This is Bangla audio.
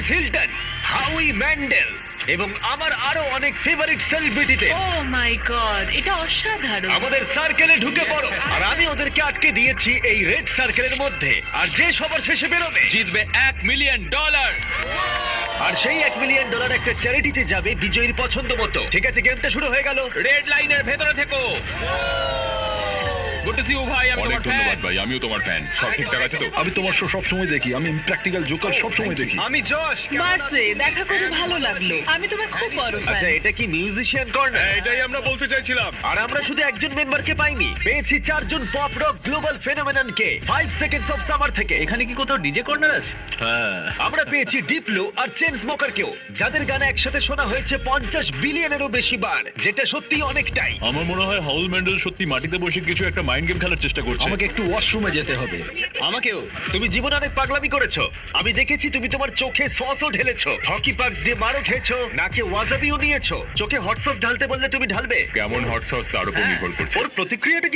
প্যারিস হিলটন, হাউই ম্যান্ডেল এবং আমার আরো অনেক ফেভারিট সেলিব্রিটিতে ও মাই গড, এটা অসাধারণ। আমাদের সার্কেলে ঢুকে পড়ো। আর আমি ওদেরকে আটকে দিয়েছি এই রেড সার্কেলের মধ্যে। আর যে সবার শেষে বেরোবে জিতবে $1,000,000। আর সেই $1 মিলিয়ন একটা চ্যারিটিতে যাবে বিজয়ীর পছন্দ মতো। ঠিক আছে, গেমটা শুরু হয়ে গেল। রেড লাইনের ভেতরে থেকো। গুড টু সি ইউ ভাই, আমি অনেক তোমার ধন্যবাদ ফ্যান। ভাই, আমিও তোমার ফ্যান। সব ঠিকঠাক আছে তো? আমি তোমার শো সবসময় দেখি, আমি প্র্যাকটিক্যাল জোকার সবসময় দেখি। আমি যশ। মার্সে দেখা করে ভালো লাগলো, আমি তোমার খুব বড় আচ্ছা, ফ্যান। এটা কি মিউজিশিয়ান কর্নার? এটাই আমরা বলতে চাইছিলাম। আর আমরা শুধু একজন মেম্বারকে পাইনি, পেয়েছি 4 জন পপ রক গ্লোবাল ফেনোমেননকে 5 সেকেন্ডস অফ সামার থেকে। এখানে কি কোথাও ডিজে কর্নার আছে? আমরা পেয়েছি ডিপ্লো আর চেন স্মোকারকেও, যাদের গান একসাথে শোনা হয়েছে 50 বিলিয়নেরও বেশি বার, যেটা সত্যি অনেকটাই। আমার মনে হয় হাউল ম্যান্ডেল সত্যি মাটিতে বসে কিছু একটা মাইন্ড গেম খেলার চেষ্টা করছে। আমাকে একটু ওয়াশরুমে যেতে হবে। আমাকেও। তুমি জীবনে অনেক পাগলামি করেছো। আমি দেখেছি তুমি তোমার চোখে সসও ঢেলেছো, হকি পাক্স দিয়ে মারও খেয়েছো, নাকে ওয়াজাবিও নিয়েছো। চোখে হট সস ঢালতে বললে তুমি ঢালবে। কেমন হট সস তার উপর নির্ভর করছে। ওর প্রতিক্রিয়াটা কিন্তু